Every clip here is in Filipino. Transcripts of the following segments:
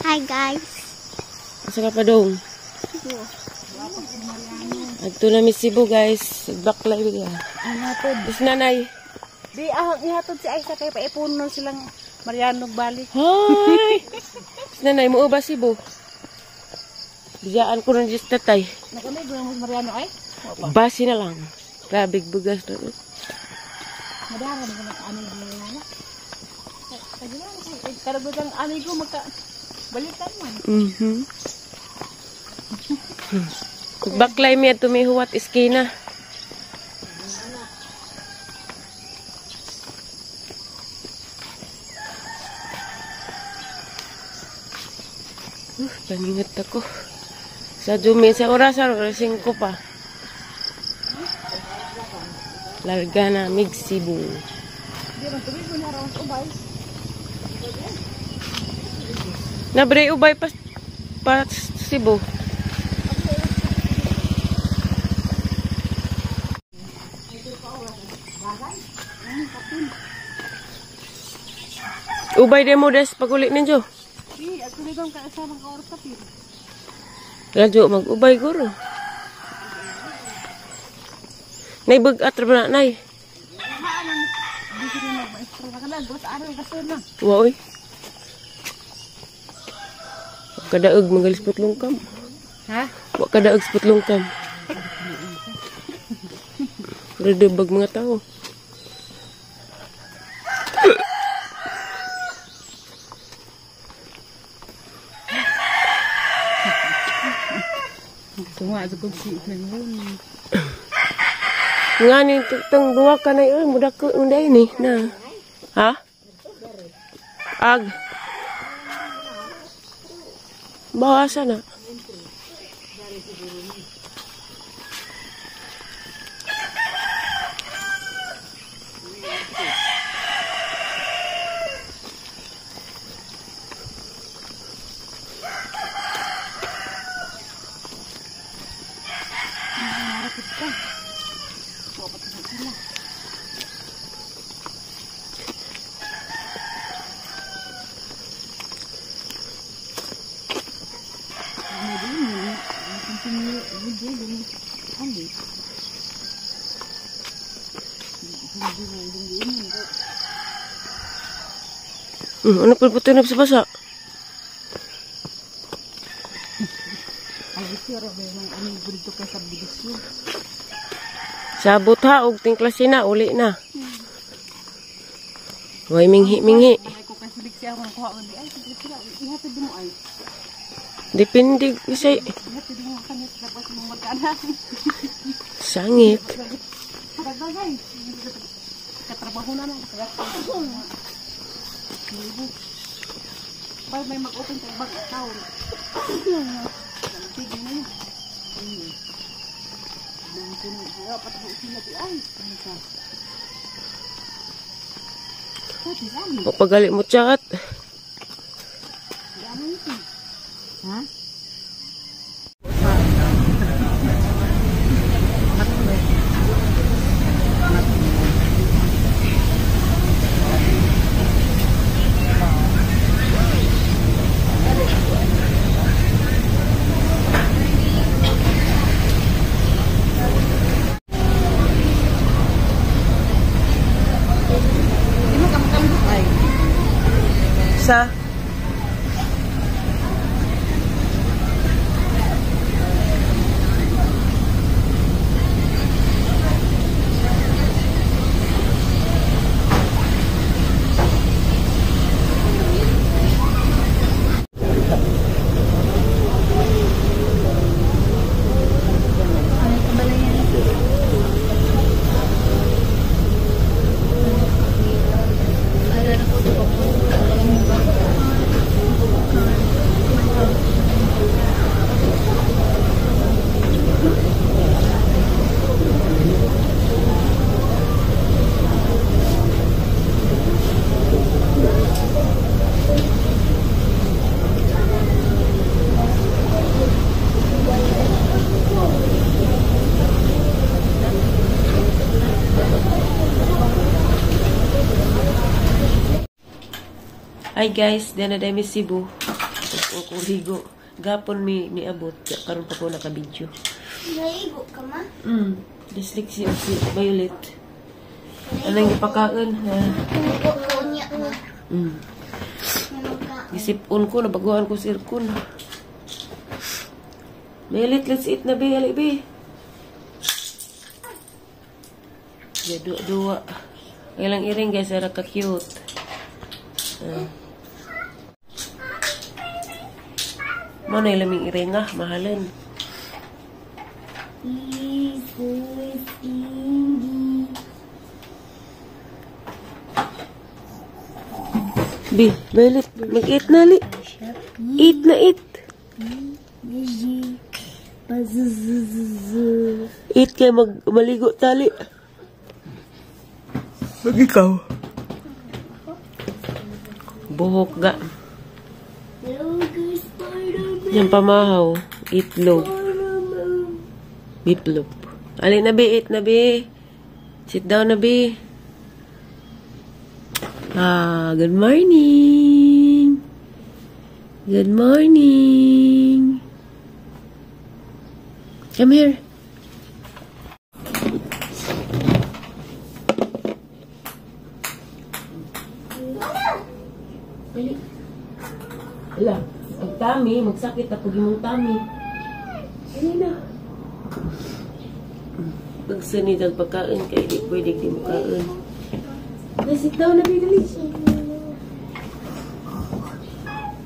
Hi guys. Asa ka pa dong? Agto na mi Cebu guys. Baklay biya. Ano to? Bis nanay. Di ihatod si Aisa kay paipunon silang Mariano balik. Hoy. Bis nanay mo ba Cebu? Biyaan ko rin just tatay. Nakamay mo Mariano ay? Basi na lang. Grabe bugas na. Madara mo na ano mo. Karabutan ani ko magka balikan man. Baklay mi ato mi huwat iskina. Paningat ako. Sa Jumi sa orasan, oras 5 pa. Larga na mig Cebu. Nabre ubay pa Cebu. Ubay demo des pagulit ninyo. Di ako ni dong kasama ka oras kapit. Radyo mag-ubay guro. Nay bag-at ra na nay. Wow. Kadaog magalis putlongkam. Ha? Wa kadaog putlongkam. Redebag mga tao. Tunga sa pagsi nang nga ni tang duwa ka na yun, muda ko unday ni na. Ha? Ag. Bawasa na. Ano pa puto na basa? Sabot ha, og tingklasin na, uli na. Way minghi. Depende isay. Sangit. Katrabaho na lang. Pag may mag-open tayo bag account. Tigil na yun. Papagali mo chat. Ha? Sa Hi guys, dyan na dami Cebu. O kung ligo. Gapon ni abot. Karon pa ko naka-video. Naigo ka ma? Dyslexia si Violet. Anong ipakaon ha? Naigo ko niya ma. Isipon ko, nabaguhan ko sirkon. Violet, let's eat na be, hali be. Dua. Ilang iring guys, ara ka cute. Mana ilaming iring ah, mahalan. Bi, Violet, mag-eat na li. Eat na eat. Eat kaya maligo tali. Mag ikaw. Buhok ga. Yan pamahaw. Itlog. Biplop. Alin na bi, eat na bi. Sit down na bi. Good morning. Good morning. Come here. Wala. Ang tami, magsakit ako gimong tami. Ano na? Pagsanid ang pagkain kay di pwede di mo kain. Sit down na bidali.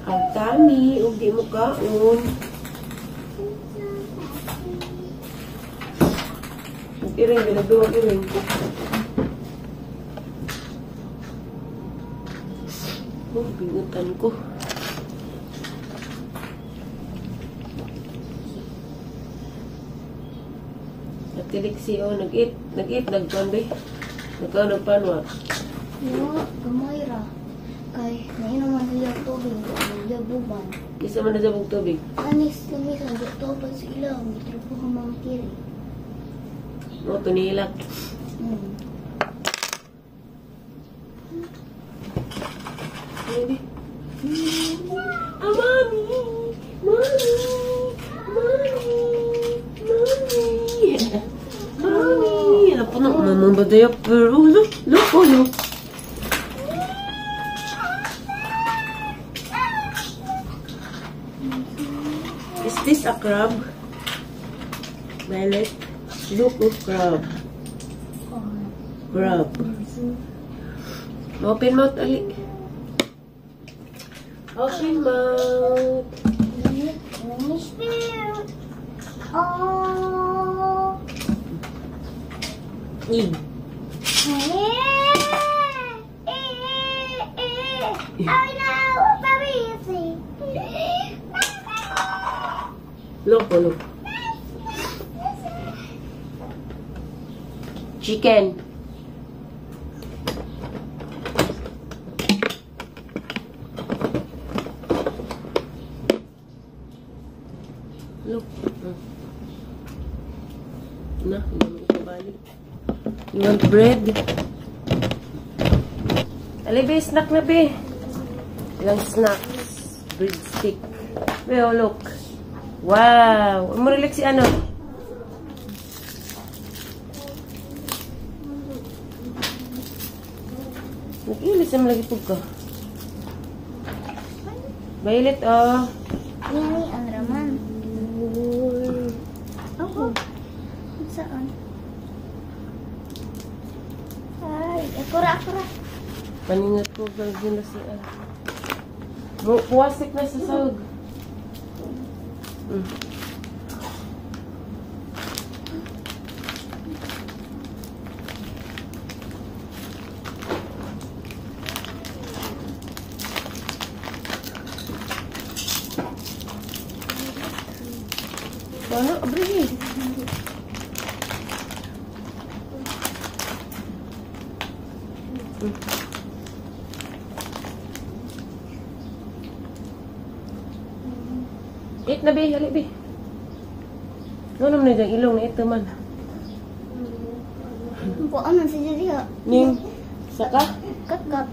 Ang tami, huwag di mo kaon. Iring, binagduwag iring. Oh, pingutan ko. Nagtiliksio, nag-eat, nagpanbe. Nagpanwa. No, gamay ra. Kay, nainuman siya tubig. Siya buban. Isa man na sabog tubig. Anis, lamisan. Dito pa sa ilaw. Dito po ka mga kiri. O, tunilak. Baby. Mami! Mami! Mami! Mami! Mami! Apa nak mama badaya pero look, look. Is this a crab? Violet? Look of crab. Crab. Open mouth, Ali. Open mouth. Oh. In. Look, look. Chicken. Look. Na, balik. You want bread? Ali, be, snack na, be. Ilang snacks. Bread stick. Be, oh, look. Wow. Ang relax si ano? Nag-ilis naman lagi po ka. Violet, oh. Ini ang raman. Ako. Saan? Ay, akura. Paningat ko, gagawin na siya. Puwasik na sa sahog. Ano? Abri. Eat na, be. Hali, be. Ano naman na dyan? Ilong na ito man. Buwan man siya diha. Ning, saka? Kat.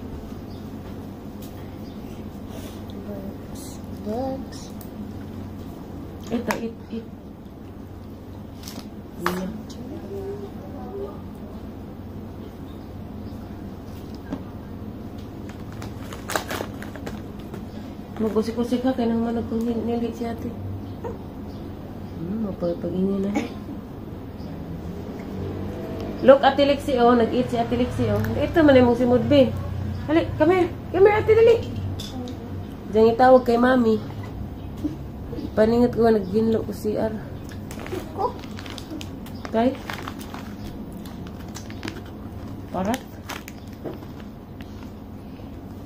Bugs. Ito, it. Yan. Magkusik-kusik ka, kaya nang manag kung nilit si ate. Mapagpagin na. Look, Ate Lexi, oh. Nag-eat si Ate Lexi, oh. Ito man yung si Mudbe. Hali, come here. Come here, Ate, dali. Diyan itawag kay Mami. Paningat ko, nag-ginlo ko si R. Ko? Kay? Parat?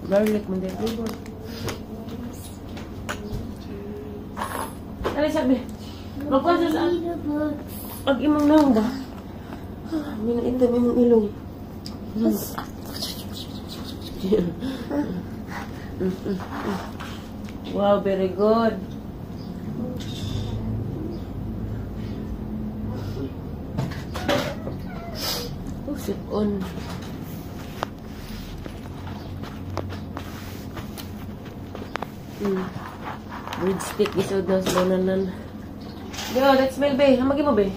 Garlic, manday flavor. Ano sabi? Magkwasa sa... Mag-imang naong ba? May na ito, may mong ilong. Wow, very good. Oh, sip on. Breadstick isod na sa donanan. Yo, let's smell, be. Hamagi mo, be.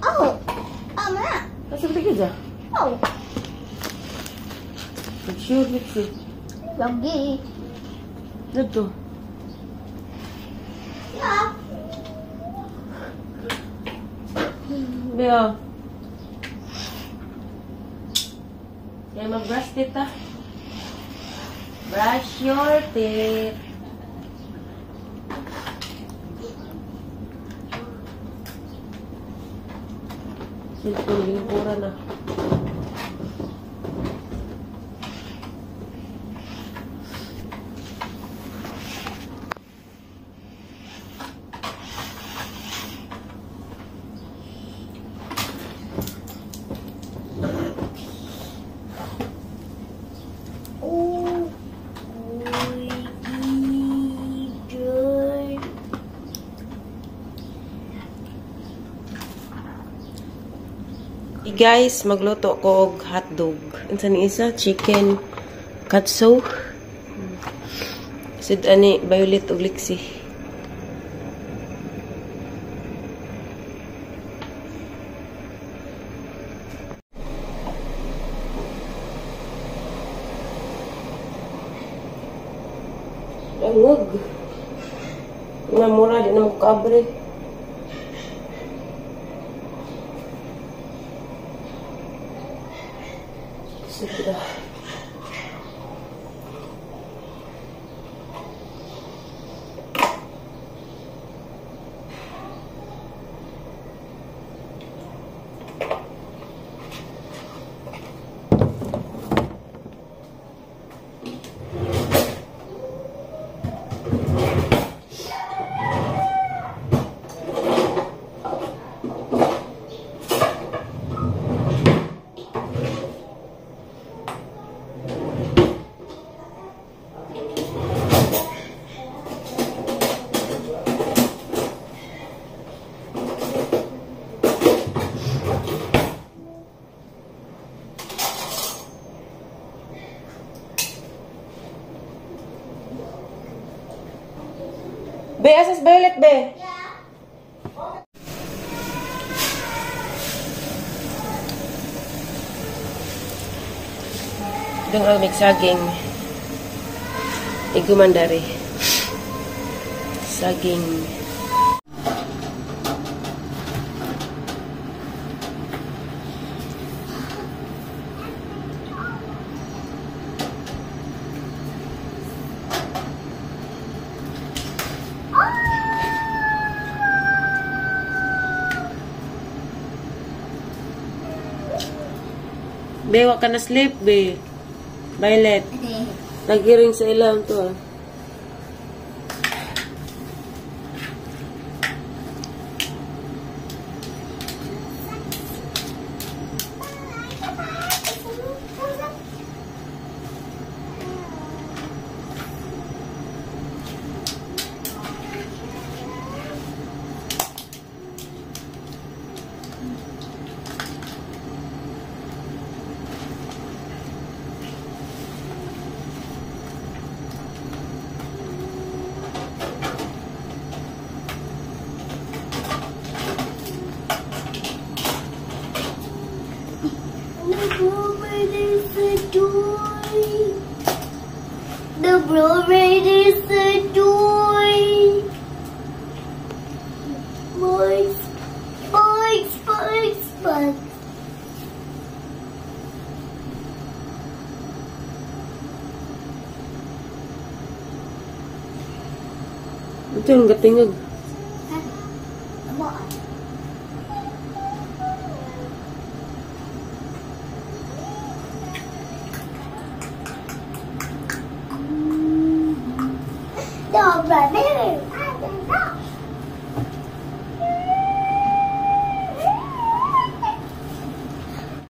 Oh! Ama! Kasi ba ka dyan? Oh! Mag-shoot, let's see. Lagi. Dito. Yeah. Be, oh. Kaya mag-brush teeth, ha? Brush your teeth. Silpon, ginipura na. Oh! Good. Guys, magluto ko og hotdog. Unsa ni isa? Chicken katsu. Sid ani Violet ug Lexi. Angog. Namura di na mo kabre. Sudah. Be, asas Violet, be. Dong ang saging. Igumandari. Saging. Be, wag ka na sleep, be. Violet. Nag-earring sa ilang to, ah. The bromide is a joy. Bugs, bugs, bugs, bugs. Ito yung gatingag. Amo. The brother